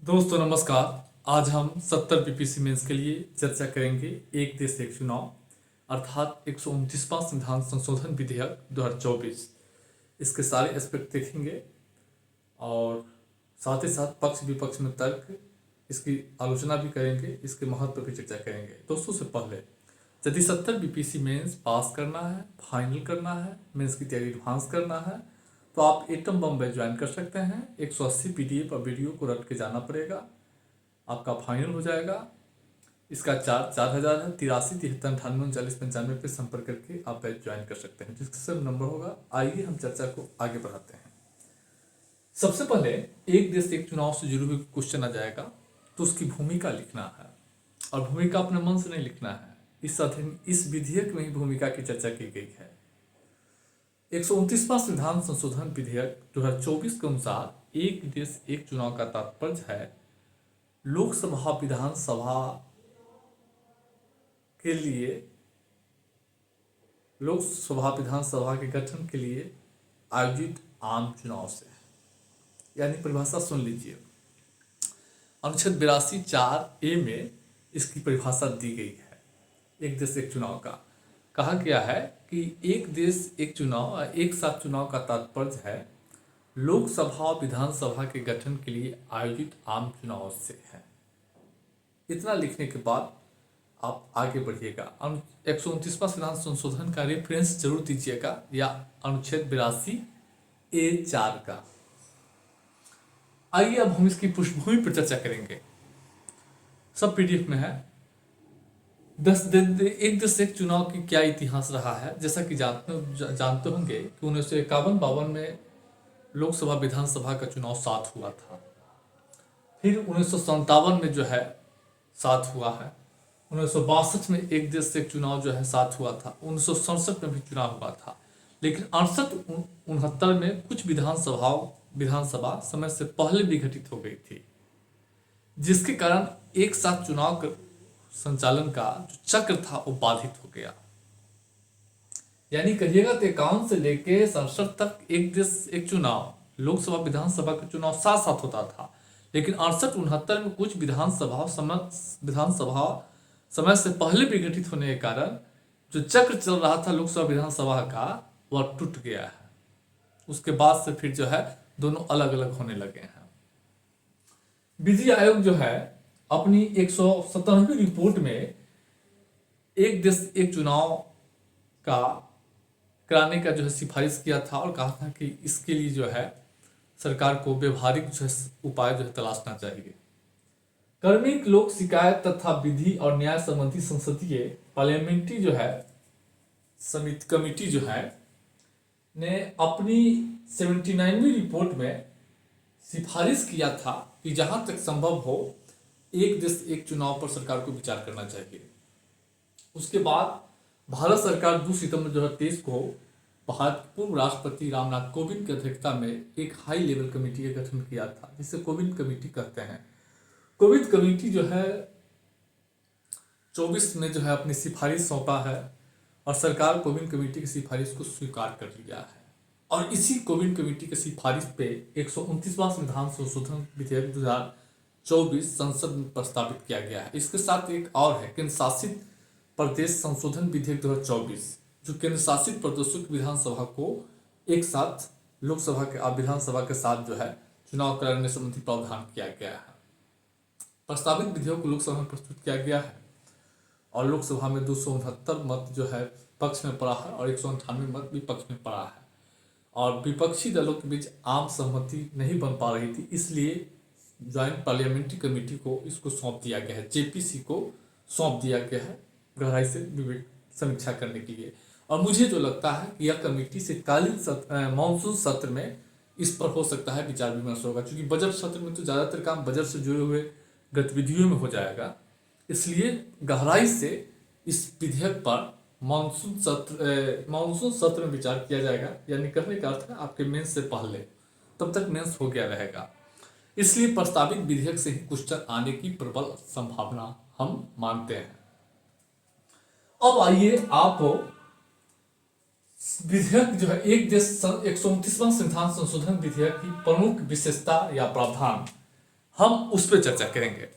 दोस्तों नमस्कार। आज हम 70 पीपीसी मेंस के लिए चर्चा करेंगे एक देश एक चुनाव अर्थात 129वां संविधान संशोधन विधेयक 2024। इसके सारे एस्पेक्ट देखेंगे और साथ ही साथ पक्ष विपक्ष में तर्क, इसकी आलोचना भी करेंगे, इसके महत्व पर भी चर्चा करेंगे। दोस्तों से पहले यदि 70 बीपीसी मेंस पास करना है, फाइनल करना है, मेंस की तैयारी एडवांस करना है तो आप एटम बम बैच ज्वाइन कर सकते हैं। 180 पीडीएफ और वीडियो को रट के जाना पड़ेगा, आपका फाइनल हो जाएगा। इसका चार्ज 4000 है। 83 73 98 39 95 पे संपर्क करके आप बैच ज्वाइन कर सकते हैं। डिस्क्रिप्शन नंबर होगा। आइए हम चर्चा को आगे बढ़ाते हैं। सबसे पहले एक देश एक चुनाव से जुड़े हुए क्वेश्चन आ जाएगा तो उसकी भूमिका लिखना है, और भूमिका अपने मन से नहीं लिखना है। इस विधेयक में ही भूमिका की चर्चा की गई है। 129वां संविधान संशोधन विधेयक 2024 के अनुसार एक देश एक चुनाव का तात्पर्य है लोकसभा विधानसभा के लिए, लोकसभा विधानसभा के गठन के लिए आयोजित आम चुनाव से। यानी परिभाषा सुन लीजिए, अनुच्छेद 82(4)A में इसकी परिभाषा दी गई है। एक देश एक चुनाव का कहा गया है कि एक देश एक चुनाव, एक साथ चुनाव का तात्पर्य है लोकसभा और विधानसभा के गठन के लिए आयोजित आम चुनाव से है। इतना लिखने के बाद आप आगे बढ़िएगा। 129वां संविधान संशोधन का रेफरेंस जरूर दीजिएगा, या अनुच्छेद 82(A)(4) का। आइए अब हम इसकी पृष्ठभूमि पर चर्चा करेंगे। सब पीडीएफ में है। एक देश एक चुनाव की क्या इतिहास रहा है। जैसा कि जानते होंगे कि 1951-52 में लोकसभा विधानसभा का चुनाव साथ हुआ था। फिर 1957 में जो है साथ हुआ है। 1962 में एक देश एक चुनाव जो है साथ हुआ था। 1967 में भी चुनाव हुआ था। लेकिन 68-69 में कुछ विधानसभा समय से पहले भी घटित हो गई थी, जिसके कारण एक साथ चुनाव संचालन का जो चक्र था वो बाधित हो गया। यानी कहिएगा तो 51 से लेके 67 तक एक देश एक चुनाव, लोकसभा विधानसभा का चुनाव साथ साथ होता था। लेकिन 68-69 में कुछ विधानसभा समय से पहले भी घटित होने के कारण जो चक्र चल रहा था लोकसभा विधानसभा का, वह टूट गया है। उसके बाद से फिर जो है दोनों अलग अलग होने लगे हैं। विधि आयोग जो है अपनी 117वीं रिपोर्ट में एक देश एक चुनाव का कराने का जो है सिफारिश किया था, और कहा था कि इसके लिए जो है सरकार को व्यवहारिक उपाय जो है तलाशना चाहिए। कार्मिक लोक शिकायत तथा विधि और न्याय संबंधी संसदीय पार्लियामेंट्री जो है समिति कमेटी जो है ने अपनी 79वीं रिपोर्ट में सिफारिश किया था कि जहां तक संभव हो एक देश एक चुनाव पर सरकार को विचार करना चाहिए। उसके बाद भारत सरकार 2 सितंबर 2023 को भारत के पूर्व राष्ट्रपति रामनाथ कोविंद की अध्यक्षता में एक हाई लेवल कमेटी का गठन किया था, जिसे कोविंद कमेटी कहते हैं। कोविंद कमेटी जो है 24 में जो है अपनी सिफारिश सौंपा है, और सरकार कोविंद कमेटी की सिफारिश को स्वीकार कर लिया है। और इसी कोविंद कमेटी की सिफारिश पे 129वां संविधान संशोधन विधेयक 2024 संसद में प्रस्तावित किया गया है। इसके साथ एक और है केंद्र शासित प्रदेश संशोधन विधेयक 2024, जो केंद्र शासित प्रदेशों की विधानसभा को एक साथ लोकसभा के विधानसभा के साथ जो है चुनाव कराने संबंधी प्रावधान किया गया है। प्रस्तावित विधेयक को लोकसभा में प्रस्तुत किया गया है, और लोकसभा में 269 मत जो है पक्ष में पड़ा है और 198 मत विपक्ष में पड़ा है। और विपक्षी दलों के बीच आम सहमति नहीं बन पा रही थी, इसलिए ज्वाइंट पार्लियामेंट्री कमेटी को इसको सौंप दिया गया है, जेपीसी को सौंप दिया गया है गहराई से समीक्षा करने के लिए। और मुझे जो लगता है कि यह कमेटी शीतकालीन मानसून सत्र में इस पर हो सकता है विचार विमर्श होगा, क्योंकि बजट सत्र में तो ज़्यादातर काम बजट से जुड़े हुए गतिविधियों में हो जाएगा। इसलिए गहराई से इस विधेयक पर मानसून सत्र में विचार किया जाएगा। यानी कहने का अर्थ है आपके मेंस से पहले, तब तक मेंस हो गया रहेगा। इसलिए प्रस्तावित विधेयक से ही क्वेश्चन आने की प्रबल संभावना हम मानते हैं। अब आइए आप विधेयक जो है एक देश 129वां संविधान संशोधन विधेयक की प्रमुख विशेषता या प्रावधान हम उस पर चर्चा करेंगे।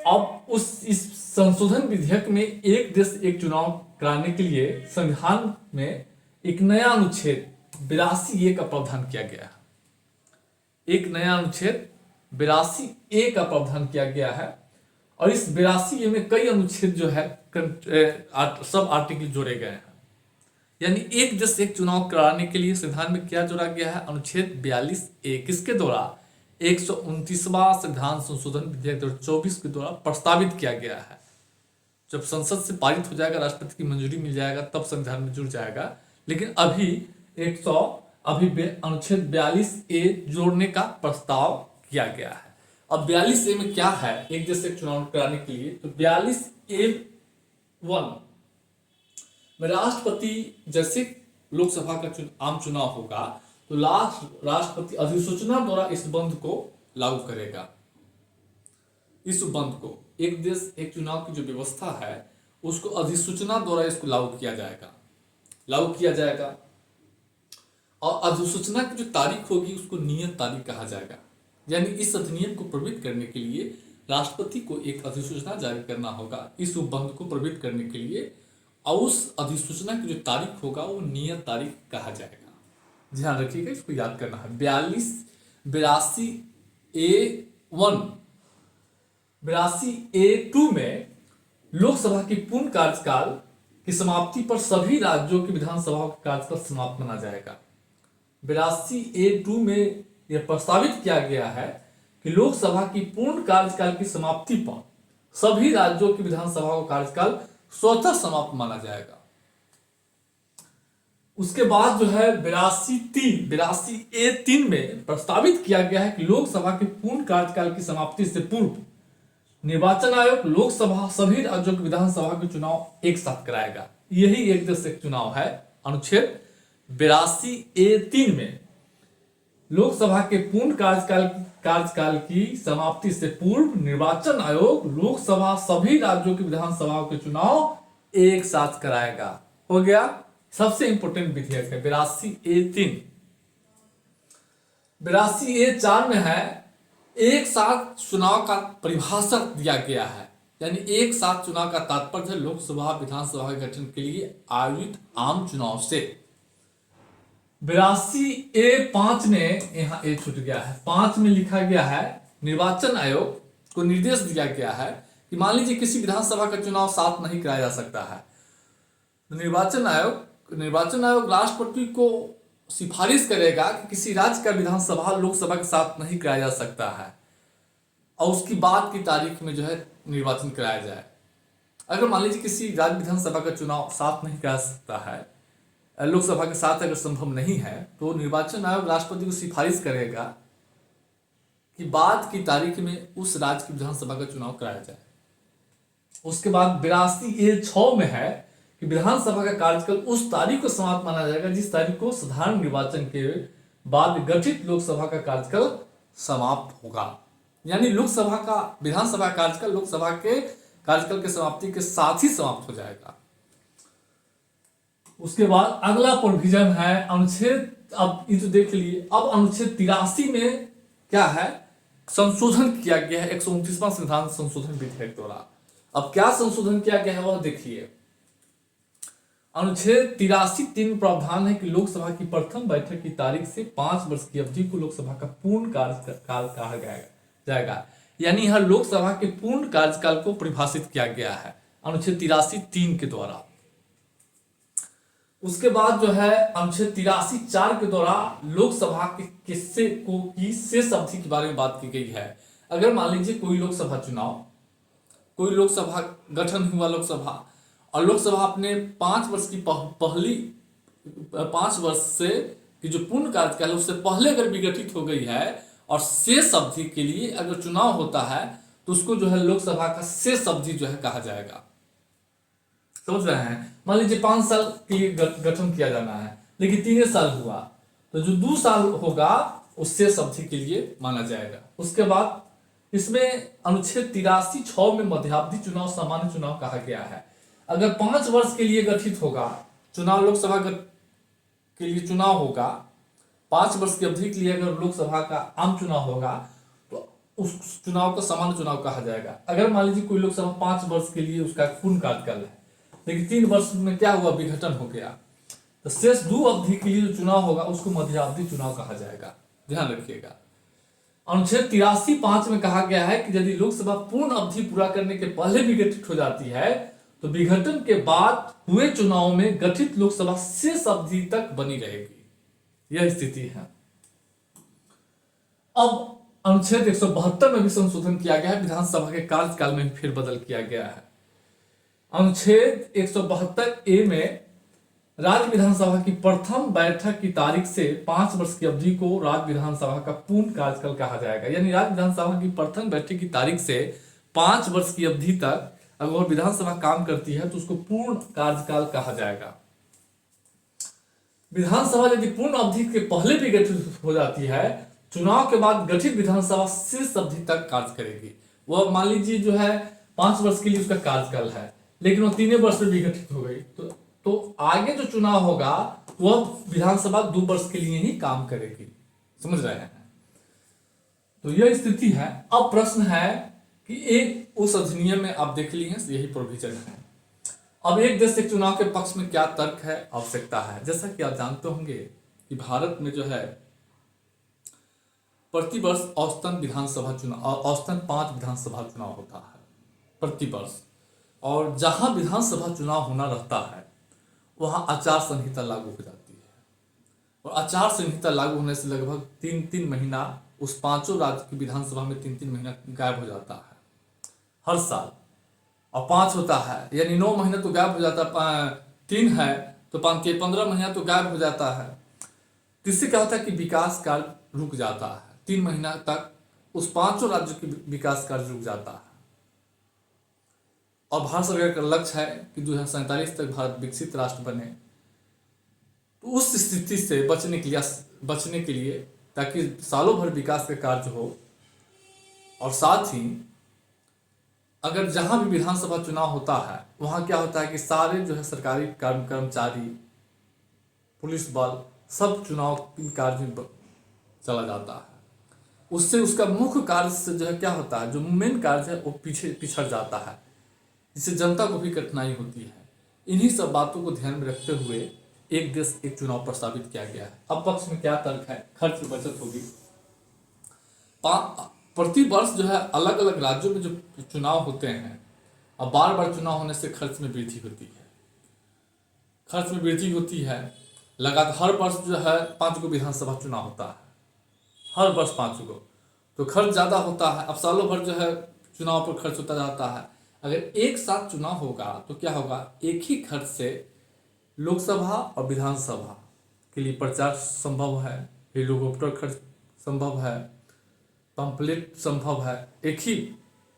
अब इस संशोधन विधेयक में एक देश एक चुनाव कराने के लिए संविधान में एक नया अनुच्छेद 82A का प्रावधान किया गया है। एक नया अनुच्छेद 82A का प्रावधान किया गया है और इस 82A में कई अनुच्छेद जो है सब आर्टिकल जोड़े गए हैं। यानी एक देश एक चुनाव कराने के लिए संविधान में क्या जोड़ा गया है? अनुच्छेद 42A किसके द्वारा? 129वां संविधान संशोधन विधेयक 2024 के द्वारा प्रस्तावित किया गया है। जब संसद से पारित हो जाएगा, राष्ट्रपति की मंजूरी मिल जाएगा, तब संविधान में जुड़ जाएगा। लेकिन अभी अनुच्छेद 42A जोड़ने का प्रस्ताव किया गया है। अब 42A में क्या है एक देश एक चुनाव कराने के लिए? तो 42A(1) में राष्ट्रपति, जैसे लोकसभा का आम चुनाव होगा तो राष्ट्रपति अधिसूचना द्वारा इस बंद को लागू करेगा। इस बंद को, एक देश एक चुनाव की जो व्यवस्था है उसको अधिसूचना द्वारा इसको लागू किया जाएगा। और अधिसूचना की जो तारीख होगी उसको नियत तारीख कहा जाएगा। यानी इस अधिनियम को प्रवृत्त करने के लिए राष्ट्रपति को एक अधिसूचना जारी करना होगा इस उपबंध को प्रवृत्त करने के लिए, और उस अधिसूचना की जो तारीख होगा वो नियत तारीख कहा जाएगा। ध्यान रखिएगा, इसको याद करना है। 82A(1) में लोकसभा की पूर्ण कार्यकाल की समाप्ति पर सभी राज्यों की विधानसभाओं का कार्यकाल समाप्त माना जाएगा। 82A(2) में यह प्रस्तावित किया गया है कि लोकसभा की पूर्ण कार्यकाल की समाप्ति पर सभी राज्यों की विधानसभाओं का कार्यकाल स्वतः समाप्त माना जाएगा। उसके बाद जो है 82A(3) में प्रस्तावित किया गया है कि लोकसभा के पूर्ण कार्यकाल की समाप्ति से पूर्व निर्वाचन आयोग लोकसभा सभी राज्यों की विधानसभा के चुनाव एक साथ कराएगा। यही एक देश एक चुनाव है। अनुच्छेद 82A(3) में लोकसभा के पूर्ण कार्यकाल की समाप्ति से पूर्व निर्वाचन आयोग लोकसभा सभी राज्यों की विधानसभाओं के चुनाव एक साथ कराएगा। हो गया, सबसे इंपोर्टेंट विधेयक है 82A(3). 82A(4) में है एक साथ चुनाव का परिभाषा दिया गया है। यानी एक साथ चुनाव का तात्पर्य है लोकसभा विधानसभा के गठन के लिए आयोजित आम चुनाव से। 82A(5) में यहाँ ए छूट गया है। 5 में लिखा गया है निर्वाचन आयोग को निर्देश दिया गया है कि मान लीजिए किसी विधानसभा का चुनाव साथ नहीं कराया जा सकता है, तो निर्वाचन आयोग राष्ट्रपति को सिफारिश करेगा कि किसी राज्य का विधानसभा लोकसभा के साथ नहीं कराया जा सकता है और उसकी बाद की तारीख में जो है निर्वाचन कराया जाए। अगर मान लीजिए किसी राज्य विधानसभा का चुनाव साथ नहीं करा सकता है, लोकसभा के साथ अगर संभव नहीं है, तो निर्वाचन आयोग राष्ट्रपति को सिफारिश करेगा कि बाद की तारीख में उस राज्य की विधानसभा का चुनाव कराया जाए। उसके बाद 82A(6) में है कि विधानसभा का कार्यकाल उस तारीख को समाप्त माना जाएगा जिस तारीख को साधारण निर्वाचन के बाद गठित लोकसभा का कार्यकाल समाप्त होगा। यानी विधानसभा कार्यकाल लोकसभा के कार्यकाल के समाप्ति के साथ ही समाप्त हो जाएगा। उसके बाद अगला प्रोविजन है अनुच्छेद, अब ये तो देख लिए। अब अनुच्छेद 83 में क्या है? संशोधन किया गया है 129वां संविधान संशोधन विधेयक द्वारा। अब क्या संशोधन किया गया है वह देखिए। अनुच्छेद 83(3) प्रावधान है कि लोकसभा की प्रथम बैठक की तारीख से 5 वर्ष की अवधि को लोकसभा का पूर्ण कार्यकाल कहा जाएगा। यानी यह लोकसभा के पूर्ण कार्यकाल को परिभाषित किया गया है अनुच्छेद 83(3) के द्वारा। उसके बाद जो है अनुच्छेद 83(4) के द्वारा लोकसभा के शेष अवधि के बारे में बात की गई है। अगर मान लीजिए कोई लोकसभा गठन हुआ लोकसभा, और लोकसभा अपने 5 वर्ष की पहली 5 वर्ष से की जो पूर्ण कार्यकाल है उससे पहले अगर विघटित हो गई है और शेष अवधि के लिए अगर चुनाव होता है तो उसको जो है लोकसभा का शेष अवधि जो है कहा जाएगा। समझ रहे हैं? मान लीजिए 5 साल के लिए गठन किया जाना है, लेकिन 3 साल हुआ, तो जो 2 साल होगा उस शेष अवधि के लिए माना जाएगा। उसके बाद इसमें अनुच्छेद 83(6) में मध्यावधि चुनाव सामान्य चुनाव कहा गया है। अगर 5 वर्ष के लिए गठित होगा चुनाव, लोकसभा के लिए चुनाव होगा, 5 वर्ष की अवधि के लिए अगर लोकसभा का आम चुनाव होगा, तो उस चुनाव को सामान्य चुनाव कहा जाएगा। अगर मान लीजिए कोई लोकसभा 5 वर्ष के लिए उसका पूर्ण कार्यकाल है, लेकिन 3 वर्ष में क्या हुआ, विघटन हो गया, तो शेष 2 अवधि के लिए जो चुनाव होगा उसको मध्यावधि चुनाव कहा जाएगा। ध्यान रखिएगा। अनुच्छेद 83(5) में कहा गया है कि यदि लोकसभा पूर्ण अवधि पूरा करने के पहले विघटित हो जाती है तो विघटन के बाद हुए चुनाव में गठित लोकसभा शेष अवधि तक बनी रहेगी। यह स्थिति है। अब अनुच्छेद 172 में भी संशोधन किया गया है, विधानसभा के कार्यकाल में फेरबदल किया गया है। अनुच्छेद 172A में राज्य विधानसभा की प्रथम बैठक की तारीख से 5 वर्ष की अवधि को राज्य विधानसभा का पूर्ण कार्यकाल कहा जाएगा। यानी राज्य विधानसभा की प्रथम बैठक की तारीख से 5 वर्ष की अवधि तक अगर विधानसभा काम करती है तो उसको पूर्ण कार्यकाल कहा जाएगा। विधानसभा यदि पूर्ण अवधि के पहले भी गठित हो जाती है, चुनाव के बाद गठित विधानसभा शेष अवधि तक कार्य करेगी। वह मान लीजिए जो है 5 वर्ष के लिए उसका कार्यकाल है, लेकिन वो 3 वर्ष में विघटित हो गई तो आगे जो चुनाव होगा वह विधानसभा 2 वर्ष के लिए ही काम करेगी। समझ रहे हैं? तो यह स्थिति है। अब प्रश्न है कि एक उस अधिनियम में आप देख लिए यही प्रोविजन है। अब एक देश एक चुनाव के पक्ष में क्या तर्क है, आवश्यकता है। जैसा कि आप जानते होंगे कि भारत में जो है प्रतिवर्ष औसतन विधानसभा चुनाव, औसतन 5 विधानसभा चुनाव होता है प्रतिवर्ष। और जहां विधानसभा चुनाव होना रहता है वहां आचार संहिता लागू हो जाती है, और आचार संहिता लागू होने से लगभग 3-3 महीना उस 5 राज्य की विधानसभा में 3-3 महीना गायब हो जाता है हर साल। और 5 होता है यानी 9 महीने तो गायब हो जाता है, 3 है तो 5 के 15 महीना तो गायब हो जाता है। इससे क्या होता है कि विकास कार्य रुक जाता है, 3 महीना तक उस 5 राज्यों के विकास कार्य रुक जाता है। और भारत सरकार का लक्ष्य है कि 2047 तक भारत विकसित राष्ट्र बने। तो उस स्थिति से बचने के लिए ताकि सालों भर विकास का कार्य हो, और साथ ही अगर जहां भी विधानसभा चुनाव होता है वहां क्या होता है कि सारे जो है सरकारी कर्मचारी, पुलिस बल सब चुनाव कार्य में चला जाता है। उससे उसका मुख्य कार्य से जो है क्या होता है, जो मेन कार्य है वो पिछड़ जाता है, जिससे जनता को भी कठिनाई होती है। इन्हीं सब बातों को ध्यान में रखते हुए एक देश एक चुनाव प्रस्तावित किया गया है। अब पक्ष में क्या तर्क है, खर्च की बचत होगी। प्रति वर्ष जो है अलग अलग राज्यों में जो चुनाव होते हैं, अब बार बार चुनाव होने से खर्च में वृद्धि होती है। खर्च में वृद्धि होती है लगातार। हर वर्ष जो है 5 गो विधानसभा चुनाव होता है, हर वर्ष 5 गो, तो खर्च ज़्यादा होता है। अब सालों भर जो है चुनाव पर खर्च होता जाता है। अगर एक साथ चुनाव होगा तो क्या होगा, एक ही खर्च से लोकसभा और विधानसभा के लिए प्रचार संभव है, हेलीकॉप्टर खर्च संभव है, पंपलेट संभव है। एक ही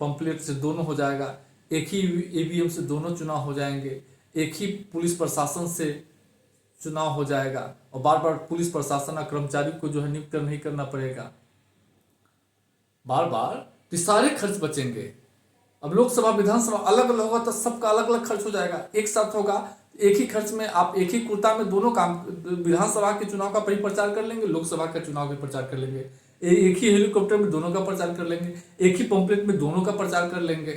पंपलेट से दोनों हो जाएगा, एक ही ईवीएम से दोनों चुनाव हो जाएंगे, एक ही पुलिस प्रशासन से चुनाव हो जाएगा, और बार बार पुलिस प्रशासन और कर्मचारी को जो है नियुक्त नहीं करना पड़ेगा बार बार। तो सारे खर्च बचेंगे। अब लोकसभा विधानसभा अलग अलग होगा तो सबका अलग अलग खर्च हो जाएगा। एक साथ होगा एक ही खर्च में आप एक ही कुर्ता में दोनों काम, विधानसभा के चुनाव का प्रचार कर लेंगे, लोकसभा का चुनाव का प्रचार कर लेंगे। एक ही हेलीकॉप्टर में दोनों का प्रचार कर लेंगे, एक ही पंपलेट में दोनों का प्रचार कर लेंगे,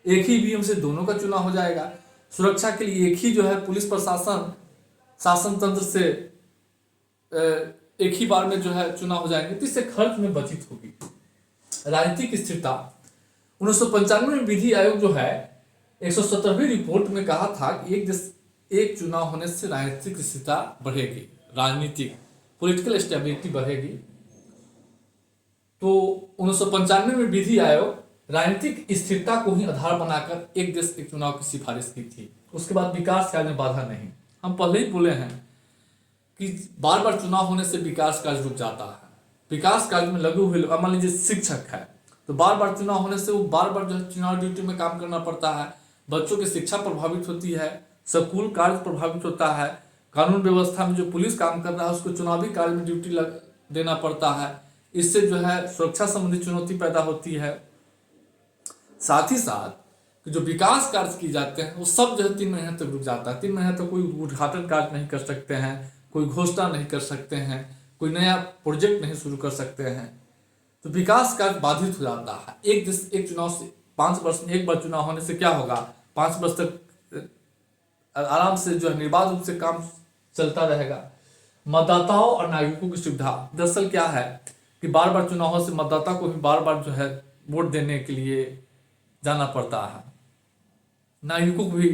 एक ही ईवीएम से दोनों का चुनाव हो जाएगा। सुरक्षा के लिए एक ही जो है पुलिस प्रशासन शासन तंत्र से एक ही बार में जो है चुनाव हो जाएंगे, तो इससे खर्च में बचत होगी। राजनीतिक स्थिरता 1995 में विधि आयोग जो है 117वीं रिपोर्ट में कहा था कि एक देश एक चुनाव होने से राजनीतिक स्थिरता बढ़ेगी, राजनीतिक पॉलिटिकल स्टेबिलिटी बढ़ेगी। तो 1995 में विधि आयोग राजनीतिक स्थिरता को ही आधार बनाकर एक देश एक चुनाव की सिफारिश की थी। उसके बाद विकास कार्य में बाधा नहीं। हम पहले ही बोले हैं कि बार बार चुनाव होने से विकास कार्य रुक जाता है। विकास कार्य में लगे हुए, मान लीजिए शिक्षक है तो बार बार चुनाव होने से वो बार बार जो है चुनाव ड्यूटी में काम करना पड़ता है। बच्चों की शिक्षा प्रभावित होती है, स्कूल कार्य प्रभावित होता है, कानून व्यवस्था में जो पुलिस काम कर रहा है उसको चुनावी कार्य में ड्यूटी देना पड़ता है। इससे जो है सुरक्षा संबंधी चुनौती पैदा होती है। साथ ही साथ जो विकास कार्य किए जाते हैं वो सब जो है 3 महीने तक रुक जाता है। 3 महीने तक कोई उद्घाटन कार्य नहीं कर सकते हैं, कोई घोषणा नहीं कर सकते हैं, कोई नया प्रोजेक्ट नहीं शुरू कर सकते हैं। तो विकास कार्य बाधित हो जाता है। एक चुनाव से 5 वर्ष में एक बार चुनाव होने से क्या होगा, 5 वर्ष तक आराम से जो है निर्बाध रूप से काम चलता रहेगा। मतदाताओं और नागरिकों की सुविधा, दरअसल क्या है कि बार बार चुनावों से मतदाता को भी बार बार जो है वोट देने के लिए जाना पड़ता है। नागरिकों को भी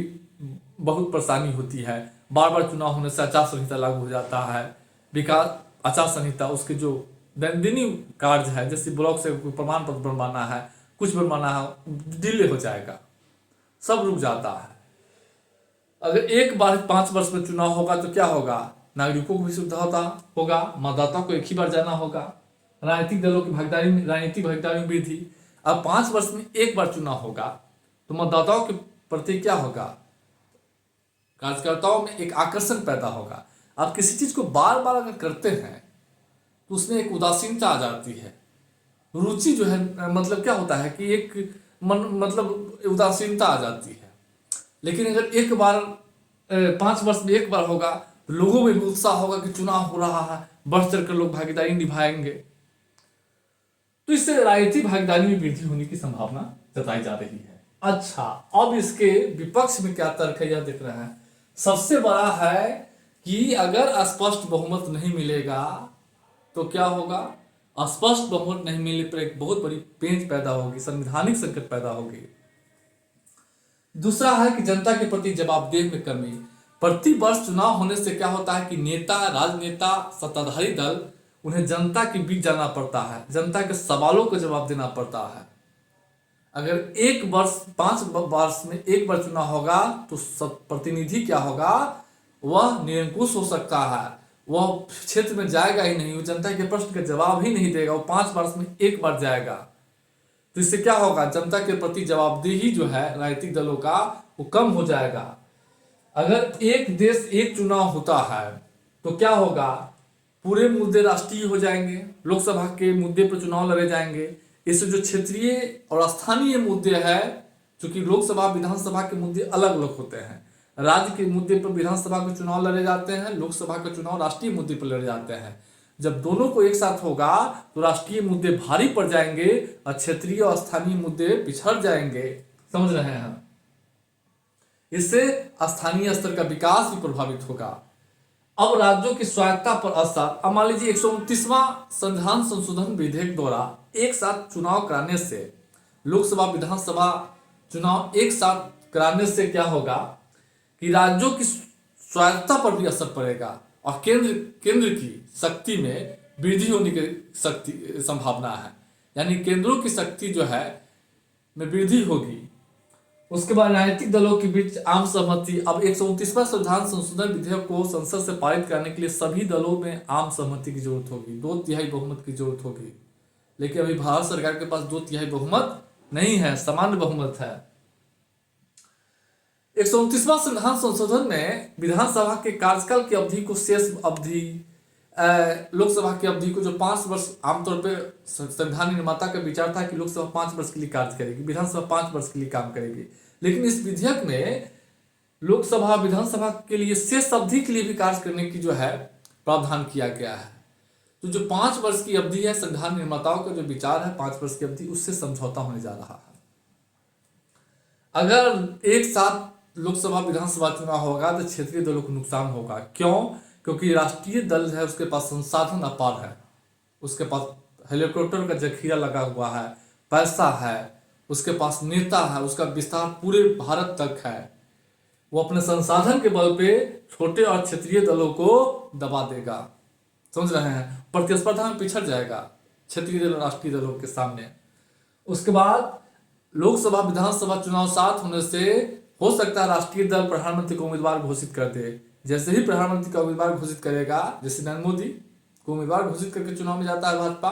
बहुत परेशानी होती है। बार बार चुनाव होने से आचार संहिता लागू हो जाता है। विकास आचार संहिता, उसके जो दैनंदिन कार्य है, जैसे ब्लॉक से कोई प्रमाण पत्र बनवाना है, कुछ बनवाना है, डिले हो जाएगा, सब रुक जाता है। अगर एक बार 5 वर्ष में चुनाव होगा तो क्या होगा, नागरिकों को भी सुविधा होगा, मतदाता को एक ही बार जाना होगा, राजनीतिक दलों की राजनीतिक भागीदारी में वृद्धि। अब 5 वर्ष में एक बार चुनाव होगा तो मतदाताओं के प्रति क्या होगा, कार्यकर्ताओं में एक आकर्षण पैदा होगा। आप किसी चीज को बार बार अगर करते हैं तो उसमें एक उदासीनता आ जाती है, रुचि जो है, मतलब क्या होता है कि एक मतलब उदासीनता आ जाती है। लेकिन अगर एक बार 5 वर्ष में एक बार होगा तो लोगों में भी उत्साह होगा कि चुनाव हो रहा है, बढ़ चढ़कर लोग भागीदारी निभाएंगे। तो इससे राजनीतिक भागीदारी में वृद्धि होने की संभावना जताई जा रही है। अच्छा, अब इसके विपक्ष में क्या तर्क है यह देख रहे हैं। सबसे बड़ा है कि अगर स्पष्ट बहुमत नहीं मिलेगा तो क्या होगा, स्पष्ट बहुमत नहीं मिलने पर एक बहुत बड़ी पेंच पैदा होगी, संवैधानिक संकट पैदा होगी। दूसरा है कि जनता के प्रति जवाबदेही में कमी। प्रति वर्ष चुनाव होने से क्या होता है कि नेता, राजनेता, सत्ताधारी दल, उन्हें जनता के बीच जाना पड़ता है, जनता के सवालों का जवाब देना पड़ता है। अगर 5 वर्ष में एक बार चुनाव होगा तो प्रतिनिधि क्या होगा, वह निरंकुश हो सकता है, वह क्षेत्र में जाएगा ही नहीं, वो जनता के प्रश्न का जवाब ही नहीं देगा, वो 5 वर्ष में एक बार जाएगा। तो इससे क्या होगा, जनता के प्रति जवाबदेही जो है राजनीतिक दलों का वो कम हो जाएगा। अगर एक देश एक चुनाव होता है तो क्या होगा, पूरे मुद्दे राष्ट्रीय हो जाएंगे, लोकसभा के मुद्दे पर चुनाव लड़े जाएंगे। इससे जो क्षेत्रीय और स्थानीय मुद्दे हैं, चूंकि लोकसभा विधानसभा के मुद्दे अलग अलग होते हैं, राज्य के मुद्दे पर विधानसभा के चुनाव लड़े जाते हैं, लोकसभा के चुनाव राष्ट्रीय मुद्दे पर लड़े जाते हैं। जब दोनों को एक साथ होगा तो राष्ट्रीय मुद्दे भारी पड़ जाएंगे और क्षेत्रीय और स्थानीय मुद्दे पिछड़ जाएंगे। समझ रहे हैं, इससे स्थानीय स्तर का विकास भी प्रभावित होगा। अब राज्यों की स्वायत्तता पर असर। अब मान लीजिए 129वां संविधान संशोधन विधेयक द्वारा एक साथ चुनाव कराने से, लोकसभा विधानसभा चुनाव एक साथ कराने से क्या होगा कि राज्यों की स्वायत्तता पर भी असर पड़ेगा और केंद्र की शक्ति में वृद्धि होने की संभावना है, यानी केंद्रों की शक्ति जो है में वृद्धि होगी। उसके बाद राजनीतिक दलों के बीच आम सहमति। अब 129वां संविधान संशोधन विधेयक को संसद से पारित करने के लिए सभी दलों में आम सहमति की जरूरत होगी, 2/3 बहुमत की जरूरत होगी। लेकिन अभी भारत सरकार के पास 2/3 बहुमत नहीं है, सामान्य बहुमत है। 129वां संविधान संशोधन में विधानसभा के कार्यकाल की अवधि को शेष अवधि, लोकसभा की अवधि को जो 5 वर्ष, आमतौर पर संविधान निर्माता का विचार था कि लोकसभा 5 वर्ष के लिए कार्य करेगी, विधानसभा 5 वर्ष के लिए काम करेगी। लेकिन इस विधेयक में लोकसभा विधानसभा के लिए शेष अवधि के लिए भी कार्य करने की जो है प्रावधान किया गया है। तो जो 5 वर्ष की अवधि है, संविधान निर्माताओं का जो विचार है 5 वर्ष की अवधि, उससे समझौता होने जा रहा है। अगर एक साथ लोकसभा विधानसभा चुनाव होगा तो क्षेत्रीय दलों को नुकसान होगा। क्यों? क्योंकि राष्ट्रीय दल है, उसके पास संसाधन अपार है, उसके पास हेलीकॉप्टर का जखीरा लगा हुआ है, पैसा है, उसके पास नेता है, उसका विस्तार पूरे भारत तक है। वो अपने संसाधन के बल पे छोटे और क्षेत्रीय दलों को दबा देगा। समझ रहे हैं, प्रतिस्पर्धा में पिछड़ जाएगा क्षेत्रीय दल राष्ट्रीय दलों के सामने। उसके बाद लोकसभा विधानसभा चुनाव साथ होने से हो सकता है राष्ट्रीय दल प्रधानमंत्री को उम्मीदवार घोषित कर दे। जैसे ही प्रधानमंत्री का उम्मीदवार घोषित करेगा, जैसे नरेंद्र मोदी को उम्मीदवार घोषित करके चुनाव में जाता है भाजपा,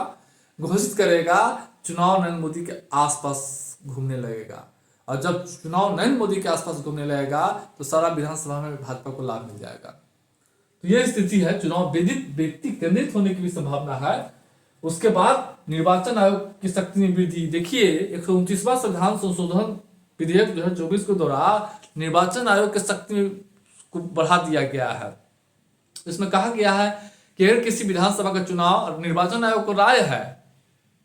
घोषित करेगा, चुनाव नरेंद्र मोदी के आसपास घूमने लगेगा। और जब चुनाव नरेंद्र मोदी के आसपास घूमने लगेगा तो सारा विधानसभा में भाजपा को लाभ मिल जाएगा। तो यह स्थिति है, चुनाव व्यक्ति केंद्रित होने की भी संभावना है। उसके बाद निर्वाचन आयोग की शक्ति में वृद्धि। देखिए 129वां संविधान संशोधन विधेयक 2024 के द्वारा निर्वाचन आयोग की शक्ति को बढ़ा दिया गया है। इसमें कहा गया है कि अगर किसी विधानसभा का चुनाव और निर्वाचन आयोग को राय है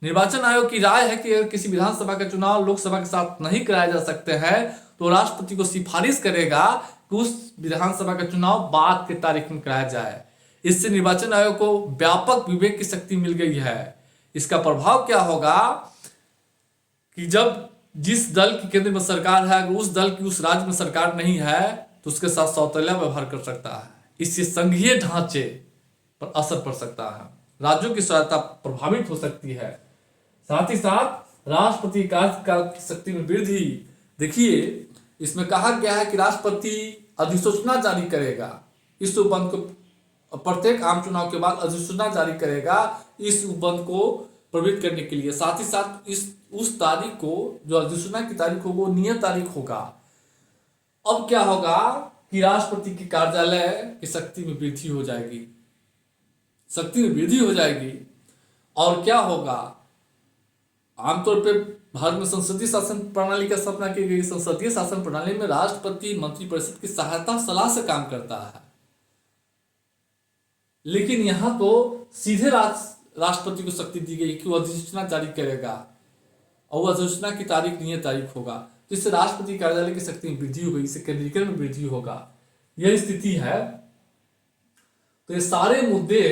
निर्वाचन आयोग की राय है कि अगर किसी विधानसभा का चुनाव लोकसभा के साथ नहीं कराए जा सकते हैं तो राष्ट्रपति को सिफारिश करेगा कि उस विधानसभा का चुनाव बाद के तारीख में कराया जाए। इससे निर्वाचन आयोग को व्यापक विवेक की शक्ति मिल गई है। इसका प्रभाव क्या होगा कि जब जिस दल की केंद्र में सरकार है अगर उस दल की उस राज्य में सरकार नहीं है तो उसके साथ सौतेला व्यवहार कर सकता है। इससे संघीय ढांचे पर असर पड़ सकता है, राज्यों की स्वायत्तता प्रभावित हो सकती है, साथ ही साथ राष्ट्रपति कार्यकाल की शक्ति में वृद्धि। देखिए इसमें कहा गया है कि राष्ट्रपति अधिसूचना जारी करेगा इस उपबंध को, प्रत्येक आम चुनाव के बाद अधिसूचना जारी करेगा इस उपबंध को प्रवृत्त करने के लिए। साथ ही साथ उस तारीख को जो अधिसूचना की तारीख होगी वो नियत तारीख होगा। अब क्या होगा कि राष्ट्रपति की कार्यालय की शक्ति में वृद्धि हो जाएगी, शक्ति में वृद्धि हो जाएगी। और क्या होगा, आमतौर पे भारत में संसदीय शासन प्रणाली का स्थापना की गई। संसदीय शासन प्रणाली में राष्ट्रपति मंत्रिपरिषद की सहायता सलाह से काम करता है, लेकिन यहां तो सीधे राष्ट्रपति को शक्ति दी गई कि वो अधिसूचना जारी करेगा और वो अधिसूचना की तारीख नियत तारीख होगा, जिससे राष्ट्रपति कार्यालय की शक्ति में वृद्धि होगी, इससे केंद्रीकरण में वृद्धि होगा। यह स्थिति है। तो ये सारे मुद्दे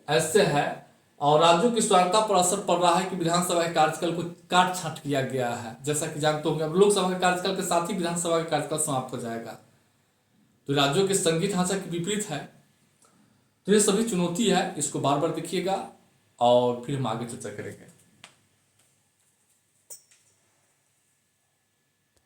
ऐसे हैं और राज्यों की स्वायत्तता पर असर पड़ रहा है कि विधानसभा के कार्यकाल को काट छांट किया गया है। जैसा कि जानते होंगे अब लोकसभा के कार्यकाल के साथ ही विधानसभा का कार्यकाल समाप्त हो जाएगा, तो राज्यों के संघीय ढांचा के विपरीत है। तो ये सभी चुनौती है, इसको बार बार देखिएगा और फिर हम आगे चर्चा करेंगे।